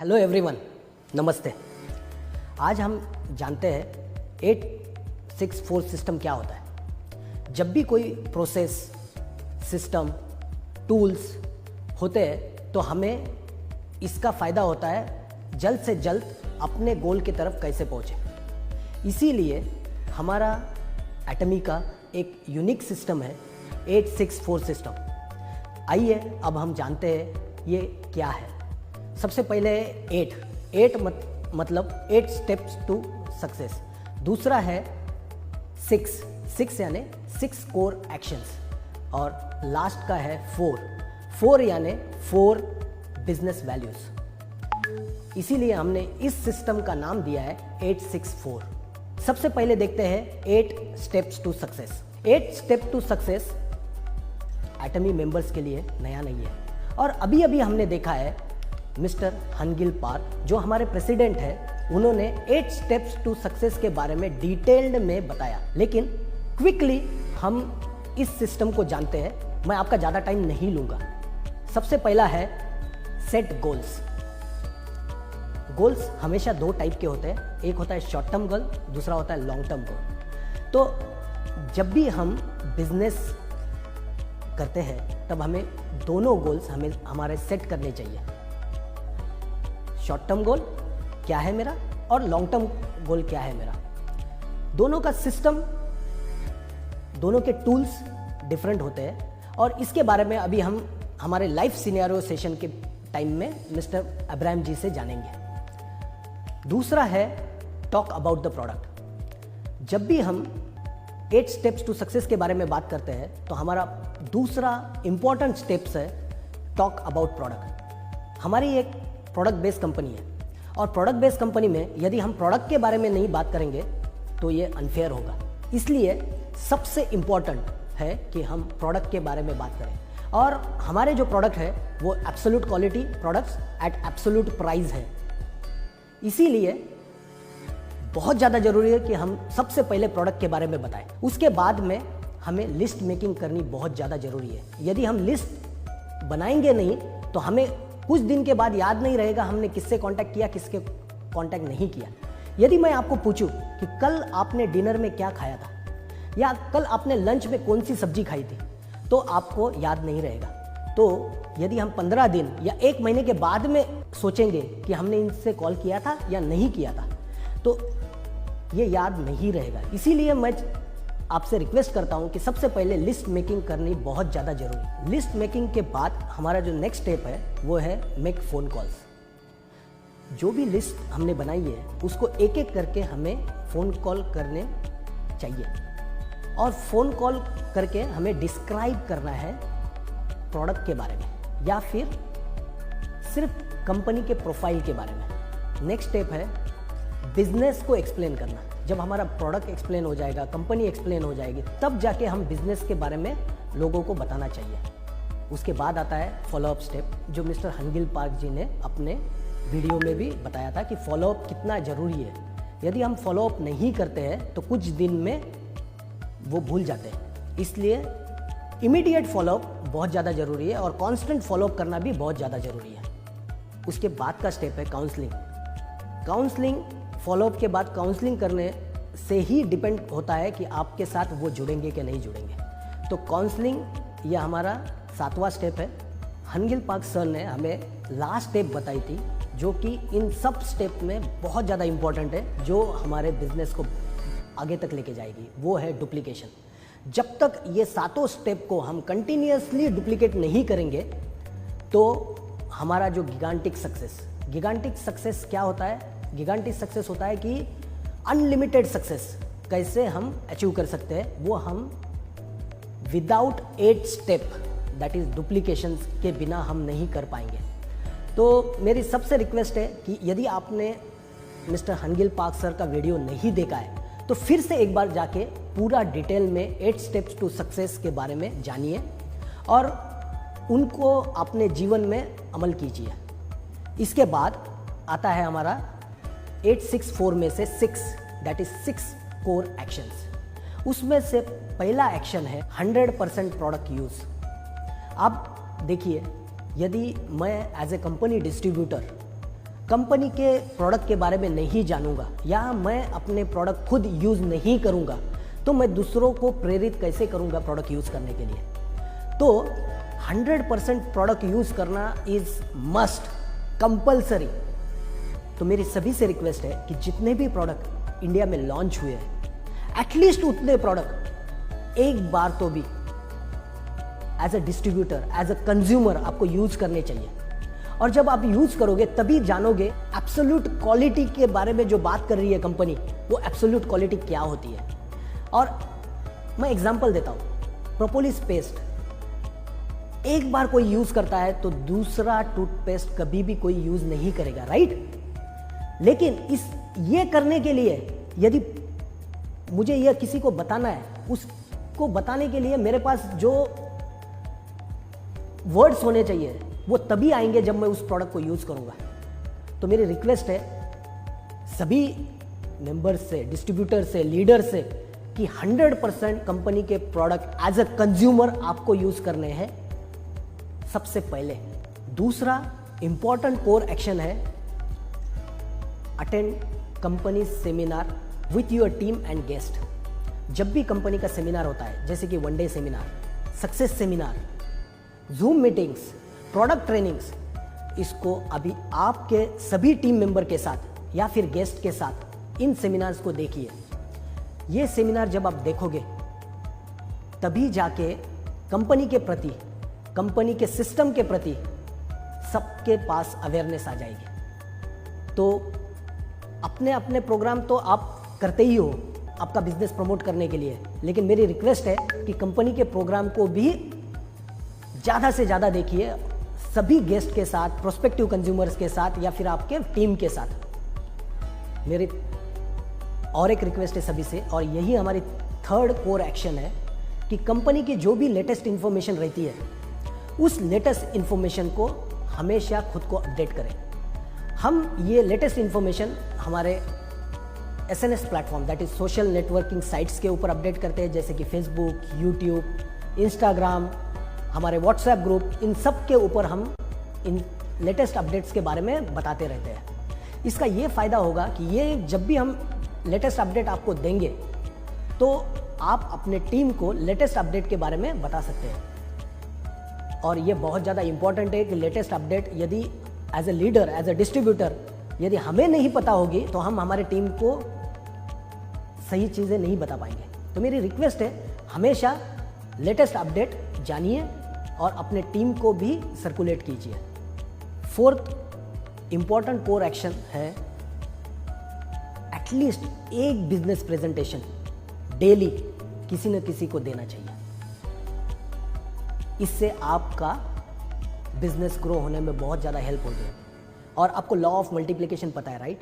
Hello everyone, नमस्ते। आज हम जानते हैं 864 सिस्टम क्या होता है। जब भी कोई प्रोसेस, सिस्टम, टूल्स होते हैं तो हमें इसका फ़ायदा होता है जल्द से जल्द अपने गोल की तरफ कैसे पहुँचे। इसीलिए हमारा एटमी का एक यूनिक सिस्टम है 864 सिस्टम। आइए अब हम जानते हैं ये क्या है। सबसे पहले 8 मतलब 8 स्टेप्स टू सक्सेस। दूसरा है 6 यानी 6 कोर एक्शंस। और लास्ट का है 4 यानी 4 बिजनेस वैल्यूज। इसीलिए हमने इस सिस्टम का नाम दिया है 864। सबसे पहले देखते हैं 8 steps to success. 8 step to success Atomy members के लिए नया नहीं है। और अभी हमने देखा है मिस्टर हनगिल पार्क, जो हमारे प्रेसिडेंट हैं, उन्होंने 8 स्टेप्स टू सक्सेस के बारे में डिटेल्ड में बताया। लेकिन क्विकली हम इस सिस्टम को जानते हैं। मैं आपका ज़्यादा टाइम नहीं लूँगा। सबसे पहला है सेट गोल्स। गोल्स हमेशा 2 टाइप के होते हैं। एक होता है शॉर्ट टर्म गोल, दूसरा होता है लॉन्ग टर्म गोल। तो जब भी हम बिजनेस करते हैं तब हमें दोनों गोल्स हमारे सेट करने चाहिए। शॉर्ट टर्म गोल क्या है मेरा और लॉन्ग टर्म गोल क्या है मेरा। दोनों का सिस्टम, दोनों के टूल्स डिफरेंट होते हैं। और इसके बारे में अभी हम हमारे लाइफ सिनेरियो सेशन के टाइम में मिस्टर अब्राहम जी से जानेंगे। दूसरा है टॉक अबाउट द प्रोडक्ट। जब भी हम 8 स्टेप्स टू सक्सेस के बारे में बात करते हैं तो हमारा दूसरा इंपॉर्टेंट स्टेप्स है टॉक अबाउट प्रोडक्ट। हमारी एक प्रोडक्ट बेस्ड कंपनी है और प्रोडक्ट बेस्ड कंपनी में यदि हम प्रोडक्ट के बारे में नहीं बात करेंगे तो ये अनफेयर होगा। इसलिए सबसे इम्पॉर्टेंट है कि हम प्रोडक्ट के बारे में बात करें। और हमारे जो प्रोडक्ट है वो absolute quality products at absolute price है। इसीलिए बहुत ज़्यादा ज़रूरी है कि हम सबसे पहले प्रोडक्ट के बारे में बताएं। उसके बाद में हमें लिस्ट मेकिंग करनी बहुत ज़्यादा ज़रूरी है। यदि हम लिस्ट बनाएंगे नहीं तो हमें कुछ दिन के बाद याद नहीं रहेगा हमने किससे कांटेक्ट किया, किसके कांटेक्ट नहीं किया। यदि मैं आपको पूछूं कि कल आपने डिनर में क्या खाया था या कल आपने लंच में कौन सी सब्जी खाई थी, तो आपको याद नहीं रहेगा। तो यदि हम 15 दिन या 1 महीने के बाद में सोचेंगे कि हमने इनसे कॉल किया था या नहीं किया था, तो ये याद नहीं रहेगा। इसीलिए मैं आपसे रिक्वेस्ट करता हूं कि सबसे पहले लिस्ट मेकिंग करनी बहुत ज़्यादा जरूरी है। लिस्ट मेकिंग के बाद हमारा जो नेक्स्ट स्टेप है वो है मेक फ़ोन कॉल्स। जो भी लिस्ट हमने बनाई है उसको एक एक करके हमें फ़ोन कॉल करने चाहिए। और फ़ोन कॉल करके हमें डिस्क्राइब करना है प्रोडक्ट के बारे में या फिर सिर्फ कंपनी के प्रोफाइल के बारे में। नेक्स्ट स्टेप है बिजनेस को एक्सप्लेन करना। जब हमारा प्रोडक्ट एक्सप्लेन हो जाएगा, कंपनी एक्सप्लेन हो जाएगी, तब जाके हम बिजनेस के बारे में लोगों को बताना चाहिए। उसके बाद आता है फॉलोअप स्टेप, जो मिस्टर हनगिल पार्क जी ने अपने वीडियो में भी बताया था कि फॉलोअप कितना ज़रूरी है। यदि हम फॉलोअप नहीं करते हैं तो कुछ दिन में वो भूल जाते हैं। इसलिए इमीडिएट फॉलोअप बहुत ज़्यादा ज़रूरी है और कॉन्स्टेंट फॉलोअप करना भी बहुत ज़्यादा ज़रूरी है। उसके बाद का स्टेप है काउंसलिंग। फॉलोअप के बाद काउंसलिंग करने से ही डिपेंड होता है कि आपके साथ वो जुड़ेंगे कि नहीं जुड़ेंगे। तो काउंसलिंग यह हमारा 7वां स्टेप है। हनगिल पार्क सर ने हमें लास्ट स्टेप बताई थी जो कि इन सब स्टेप में बहुत ज़्यादा इम्पोर्टेंट है, जो हमारे बिजनेस को आगे तक लेके जाएगी। वो है डुप्लीकेशन। जब तक ये 7 स्टेप को हम कंटिन्यूसली डुप्लीकेट नहीं करेंगे तो हमारा जो गिगांटिक सक्सेस क्या होता है? गिगांटिक सक्सेस होता है कि अनलिमिटेड सक्सेस कैसे हम अचीव कर सकते हैं, वो हम without 8 step that is duplication के बिना हम नहीं कर पाएंगे। तो मेरी सबसे रिक्वेस्ट है कि यदि आपने मिस्टर हनगिल पार्क सर का वीडियो नहीं देखा है तो फिर से एक बार जाके पूरा डिटेल में 8 स्टेप्स टू सक्सेस के बारे में जानिए और उनको अपने जीवन में अमल कीजिए। इसके बाद आता है हमारा 864 में से 6 दैट इज 6 कोर एक्शंस। उसमें से पहला एक्शन है 100% प्रोडक्ट यूज़। आप देखिए, यदि मैं as a company distributor company के प्रोडक्ट के बारे में नहीं जानूंगा या मैं अपने प्रोडक्ट खुद यूज़ नहीं करूंगा तो मैं दूसरों को प्रेरित कैसे करूंगा प्रोडक्ट यूज़ करने के लिए। तो 100% प्रोडक्ट यूज़ करना इज़ मस्ट, कंपल्सरी। तो मेरी सभी से रिक्वेस्ट है कि जितने भी प्रोडक्ट इंडिया में लॉन्च हुए हैं एटलीस्ट उतने प्रोडक्ट एक बार तो भी as a distributor, as a consumer आपको यूज़ करने चाहिए। और जब आप यूज़ करोगे तभी जानोगे एब्सोल्यूट क्वालिटी के बारे में जो बात कर रही है कंपनी, वो एब्सोल्यूट क्वालिटी क्या होती है। और मैं एग्जांपल देता हूँ, प्रोपोलिस पेस्ट एक बार कोई यूज़ करता है तो दूसरा टूथपेस्ट कभी भी कोई यूज़ नहीं करेगा, राइट। लेकिन ये करने के लिए यदि मुझे यह किसी को बताना है, उसको बताने के लिए मेरे पास जो वर्ड्स होने चाहिए वो तभी आएंगे जब मैं उस प्रोडक्ट को यूज़ करूंगा। तो मेरी रिक्वेस्ट है सभी मेंबर्स से, डिस्ट्रीब्यूटर से, लीडर से कि 100% कंपनी के प्रोडक्ट एज अ कंज्यूमर आपको यूज़ करने हैं सबसे पहले। दूसरा इंपॉर्टेंट कोर एक्शन है attend company seminar with your team and guest. जब भी कंपनी का सेमिनार होता है, जैसे कि one day seminar, success seminar, zoom meetings, product trainings, इसको अभी आपके सभी टीम मेंबर के साथ या फिर गेस्ट के साथ इन सेमिनार्स को देखिए। ये सेमिनार जब आप देखोगे तभी जाके कंपनी के प्रति, कंपनी के सिस्टम के प्रति सबके पास अवेयरनेस आ जाएगी। तो अपने अपने प्रोग्राम तो आप करते ही हो आपका बिजनेस प्रमोट करने के लिए, लेकिन मेरी रिक्वेस्ट है कि कंपनी के प्रोग्राम को भी ज़्यादा से ज़्यादा देखिए, सभी गेस्ट के साथ, प्रोस्पेक्टिव कंज्यूमर्स के साथ या फिर आपके टीम के साथ। मेरी और एक रिक्वेस्ट है सभी से, और यही हमारी थर्ड कोर एक्शन है कि कंपनी की जो भी लेटेस्ट इंफॉर्मेशन रहती है उस लेटेस्ट इंफॉर्मेशन को हमेशा खुद को अपडेट करें। हम ये लेटेस्ट इंफॉर्मेशन हमारे SNS platform, that is social networking sites के ऊपर अपडेट करते हैं, जैसे कि फेसबुक, यूट्यूब, इंस्टाग्राम, हमारे व्हाट्सएप ग्रुप, इन सब के ऊपर हम इन लेटेस्ट अपडेट्स के बारे में बताते रहते हैं। इसका ये फ़ायदा होगा कि ये जब भी हम लेटेस्ट अपडेट आपको देंगे तो आप अपने टीम को लेटेस्ट अपडेट के बारे में बता सकते हैं। और ये बहुत ज़्यादा इंपॉर्टेंट है कि लेटेस्ट अपडेट यदि as a leader, as a distributor यदि हमें नहीं पता होगी तो हम हमारे टीम को सही चीज़ें नहीं बता पाएंगे। तो मेरी रिक्वेस्ट है हमेशा लेटेस्ट अपडेट जानिए और अपने टीम को भी सर्कुलेट कीजिए। फोर्थ इंपॉर्टेंट कोर एक्शन है एटलीस्ट एक बिजनेस प्रेजेंटेशन डेली किसी न किसी को देना चाहिए। इससे आपका बिजनेस ग्रो होने में बहुत ज़्यादा हेल्प होती है। और आपको लॉ ऑफ मल्टीप्लिकेशन पता है, राइट।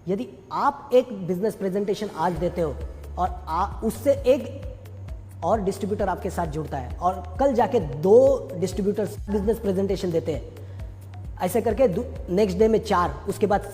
यदि आप एक बिजनेस प्रेजेंटेशन आज देते हो और उससे एक और डिस्ट्रीब्यूटर आपके साथ जुड़ता है और कल जाके 2 डिस्ट्रीब्यूटर्स बिजनेस प्रेजेंटेशन देते हैं, ऐसे करके नेक्स्ट डे में 4, उसके बाद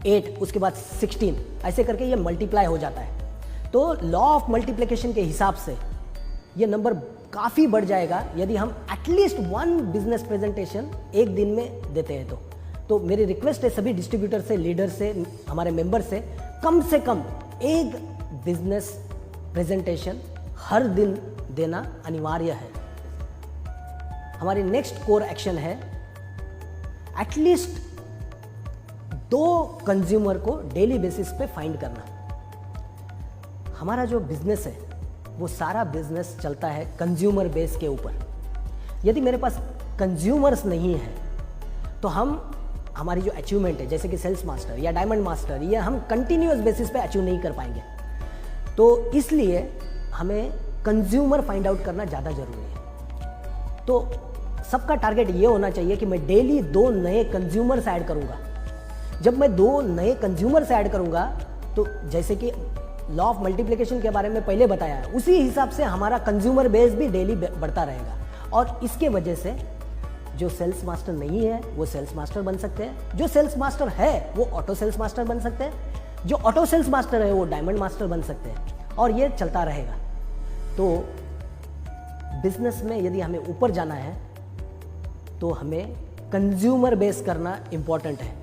8, उसके बाद 16, ऐसे करके ये मल्टीप्लाई हो जाता है। तो लॉ ऑफ मल्टीप्लिकेशन के हिसाब से ये नंबर काफ़ी बढ़ जाएगा यदि हम एटलीस्ट 1 बिजनेस प्रेजेंटेशन एक दिन में देते हैं। तो मेरी रिक्वेस्ट है सभी डिस्ट्रीब्यूटर से, लीडर से, हमारे मेंबर से कम एक बिजनेस प्रेजेंटेशन हर दिन देना अनिवार्य है। हमारी नेक्स्ट कोर एक्शन है एटलीस्ट 2 कंज्यूमर को डेली बेसिस पे फाइंड करना। हमारा जो बिजनेस है वो सारा बिजनेस चलता है कंज्यूमर बेस के ऊपर। यदि मेरे पास कंज्यूमर्स नहीं है तो हमारी जो अचीवमेंट है, जैसे कि सेल्स मास्टर या डायमंड मास्टर, ये हम कंटिन्यूअस बेसिस पे अचीव नहीं कर पाएंगे। तो इसलिए हमें कंज्यूमर फाइंड आउट करना ज़्यादा जरूरी है। तो सबका टारगेट ये होना चाहिए कि मैं डेली 2 नए कंज्यूमर्स ऐड करूंगा। जब मैं 2 नए कंज्यूमर्स ऐड करूंगा तो जैसे कि लॉ ऑफ मल्टीप्लिकेशन के बारे में पहले बताया है, उसी हिसाब से हमारा कंज्यूमर बेस भी डेली बढ़ता रहेगा। और इसके वजह से जो सेल्स मास्टर नहीं है वो सेल्स मास्टर बन सकते हैं, जो सेल्स मास्टर है वो ऑटो सेल्स मास्टर बन सकते हैं, जो ऑटो सेल्स मास्टर है वो डायमंड मास्टर बन सकते हैं, और ये चलता रहेगा। तो बिजनेस में यदि हमें ऊपर जाना है तो हमें कंज्यूमर बेस करना इंपॉर्टेंट है।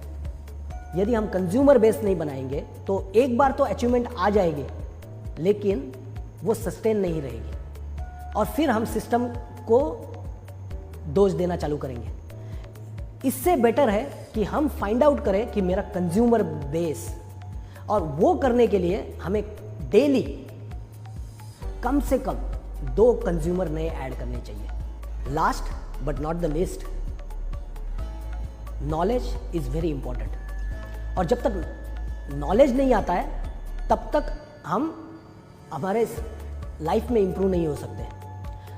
यदि हम कंज्यूमर बेस नहीं बनाएंगे तो एक बार तो अचीवमेंट आ जाएगी, लेकिन वो सस्टेन नहीं रहेगी और फिर हम सिस्टम को दोष देना चालू करेंगे। इससे बेटर है कि हम फाइंड आउट करें कि मेरा कंज्यूमर बेस, और वो करने के लिए हमें डेली कम से कम 2 कंज्यूमर नए ऐड करने चाहिए। Last but not the least, knowledge is very important. और जब तक नॉलेज नहीं आता है तब तक हम हमारे लाइफ में इंप्रूव नहीं हो सकते।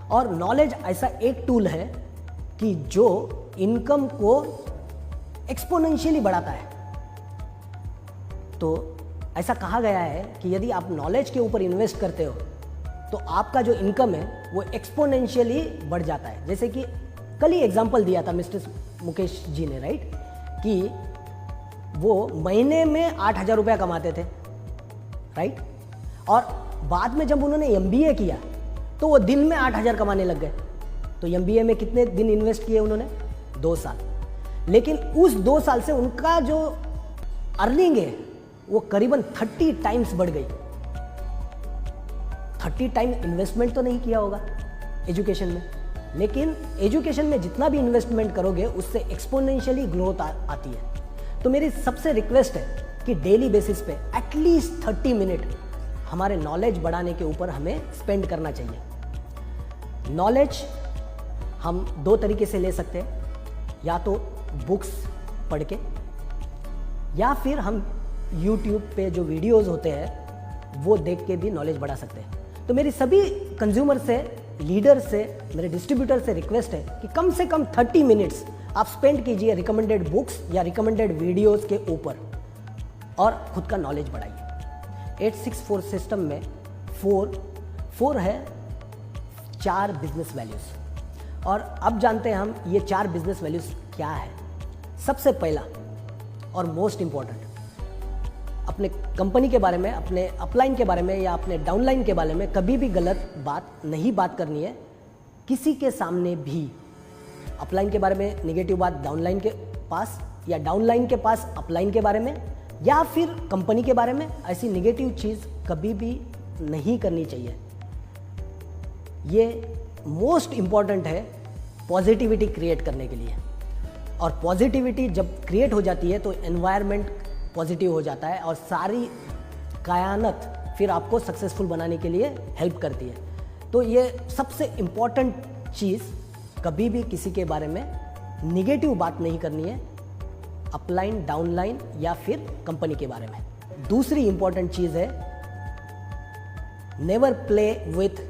और नॉलेज ऐसा एक टूल है कि जो इनकम को एक्सपोनेंशियली बढ़ाता है। तो ऐसा कहा गया है कि यदि आप नॉलेज के ऊपर इन्वेस्ट करते हो तो आपका जो इनकम है वो एक्सपोनेंशियली बढ़ जाता है। जैसे कि कल ही एग्जांपल दिया था मिस्टर मुकेश जी ने, राइट, कि वो महीने में 8,000 रुपया कमाते थे, राइट, और बाद में जब उन्होंने MBA किया तो वो दिन में 8,000 कमाने लग गए। तो MBA में कितने दिन इन्वेस्ट किए उन्होंने? 2 साल। लेकिन उस 2 साल से उनका जो अर्निंग है वो करीबन 30 टाइम्स बढ़ गई। 30 टाइम इन्वेस्टमेंट तो नहीं किया होगा एजुकेशन में, लेकिन एजुकेशन में जितना भी इन्वेस्टमेंट करोगे उससे एक्सपोनेंशियली ग्रोथ आती है। तो मेरी सबसे रिक्वेस्ट है कि डेली बेसिस पे एटलीस्ट 30 मिनट हमारे नॉलेज बढ़ाने के ऊपर हमें स्पेंड करना चाहिए। नॉलेज हम 2 तरीके से ले सकते हैं, या तो बुक्स पढ़ के, या फिर हम YouTube पे जो वीडियोस होते हैं वो देख के भी नॉलेज बढ़ा सकते हैं। तो मेरी सभी कंज्यूमर से, लीडर से, मेरे डिस्ट्रीब्यूटर से रिक्वेस्ट है कि कम से कम 30 मिनट्स आप स्पेंड कीजिए रिकमेंडेड बुक्स या रिकमेंडेड वीडियोस के ऊपर और खुद का नॉलेज बढ़ाइए। 864 सिस्टम में 4 है 4 बिजनेस वैल्यूज। और अब जानते हैं हम ये 4 बिजनेस वैल्यूज क्या है। सबसे पहला और मोस्ट इंपॉर्टेंट, अपने कंपनी के बारे में, अपने अपलाइन के बारे में या अपने डाउनलाइन के बारे में कभी भी गलत बात करनी है किसी के सामने भी। अपलाइन के बारे में नेगेटिव बात डाउनलाइन के पास, या डाउनलाइन के पास अपलाइन के बारे में, या फिर कंपनी के बारे में ऐसी नेगेटिव चीज़ कभी भी नहीं करनी चाहिए। ये मोस्ट इंपॉर्टेंट है पॉजिटिविटी क्रिएट करने के लिए। और पॉजिटिविटी जब क्रिएट हो जाती है तो एनवायरनमेंट पॉजिटिव हो जाता है और सारी कायनात फिर आपको सक्सेसफुल बनाने के लिए हेल्प करती है। तो ये सबसे इम्पॉर्टेंट चीज़, कभी भी किसी के बारे में निगेटिव बात नहीं करनी है, अपलाइन, डाउनलाइन या फिर कंपनी के बारे में। दूसरी इंपॉर्टेंट चीज़ है never play with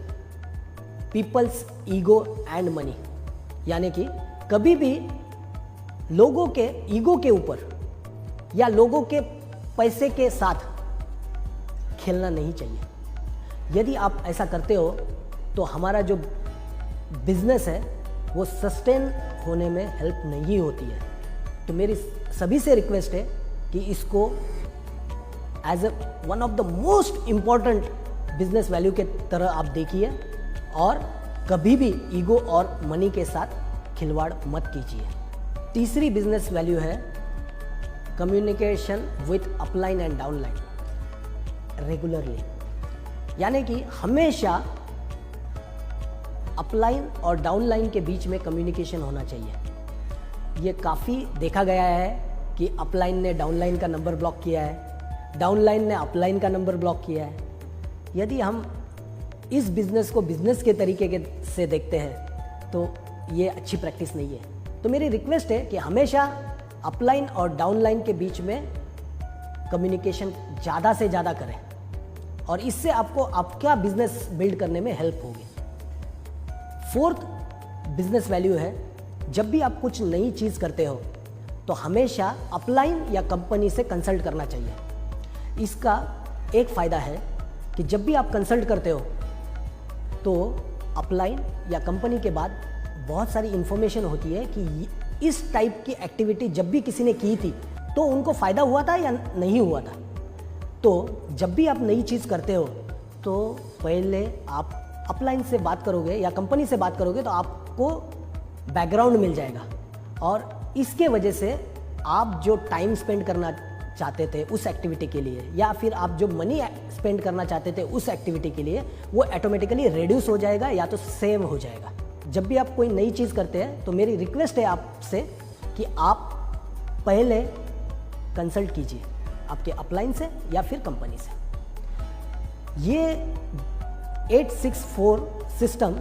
peoples ego and money, यानी कि कभी भी लोगों के ईगो के ऊपर या लोगों के पैसे के साथ खेलना नहीं चाहिए। यदि आप ऐसा करते हो तो हमारा जो बिजनेस है वो सस्टेन होने में हेल्प नहीं होती है। तो मेरी सभी से रिक्वेस्ट है कि इसको as a one of the most important business value के तरह आप देखिए और कभी भी ईगो और मनी के साथ खिलवाड़ मत कीजिए। तीसरी बिजनेस वैल्यू है communication with upline and downline regularly, यानी कि हमेशा अपलाइन और डाउनलाइन के बीच में कम्युनिकेशन होना चाहिए। ये काफ़ी देखा गया है कि अपलाइन ने डाउनलाइन का नंबर ब्लॉक किया है, डाउनलाइन ने अपलाइन का नंबर ब्लॉक किया है। यदि हम इस बिज़नेस को बिज़नेस के तरीके से देखते हैं तो ये अच्छी प्रैक्टिस नहीं है। तो मेरी रिक्वेस्ट है कि हमेशा अपलाइन और डाउनलाइन के बीच में कम्युनिकेशन ज़्यादा से ज़्यादा करें और इससे आपको आपका बिजनेस बिल्ड करने में हेल्प होगी। फोर्थ बिजनेस वैल्यू है, जब भी आप कुछ नई चीज़ करते हो तो हमेशा अपलाइन या कंपनी से कंसल्ट करना चाहिए। इसका एक फ़ायदा है कि जब भी आप कंसल्ट करते हो तो अपलाइन या कंपनी के बाद बहुत सारी इन्फॉर्मेशन होती है कि इस टाइप की एक्टिविटी जब भी किसी ने की थी तो उनको फ़ायदा हुआ था या नहीं हुआ था। तो जब भी आप नई चीज़ करते हो तो पहले आप अपलाइन से बात करोगे या कंपनी से बात करोगे तो आपको बैकग्राउंड मिल जाएगा और इसके वजह से आप जो टाइम स्पेंड करना चाहते थे उस एक्टिविटी के लिए, या फिर आप जो मनी स्पेंड करना चाहते थे उस एक्टिविटी के लिए, वो ऑटोमेटिकली रिड्यूस हो जाएगा या तो सेव हो जाएगा। जब भी आप कोई नई चीज़ करते हैं तो मेरी रिक्वेस्ट है आपसे कि आप पहले कंसल्ट कीजिए आपके अपलाइन से या फिर कंपनी से। ये 864 सिस्टम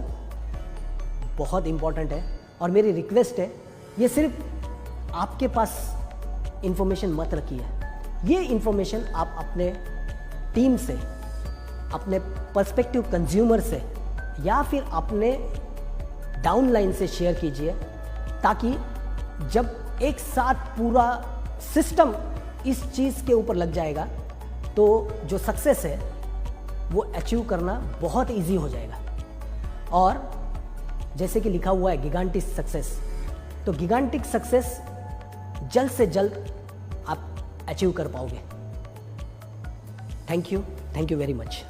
बहुत इम्पॉर्टेंट है और मेरी रिक्वेस्ट है, ये सिर्फ आपके पास इंफॉर्मेशन मत रखिए, ये इंफॉर्मेशन आप अपने टीम से, अपने पर्सपेक्टिव कंज्यूमर से या फिर अपने डाउनलाइन से शेयर कीजिए, ताकि जब एक साथ पूरा सिस्टम इस चीज़ के ऊपर लग जाएगा तो जो सक्सेस है वो अचीव करना बहुत इजी हो जाएगा। और जैसे कि लिखा हुआ है गिगांटिक सक्सेस, तो गिगांटिक सक्सेस जल्द से जल्द आप अचीव कर पाओगे। Thank you very much.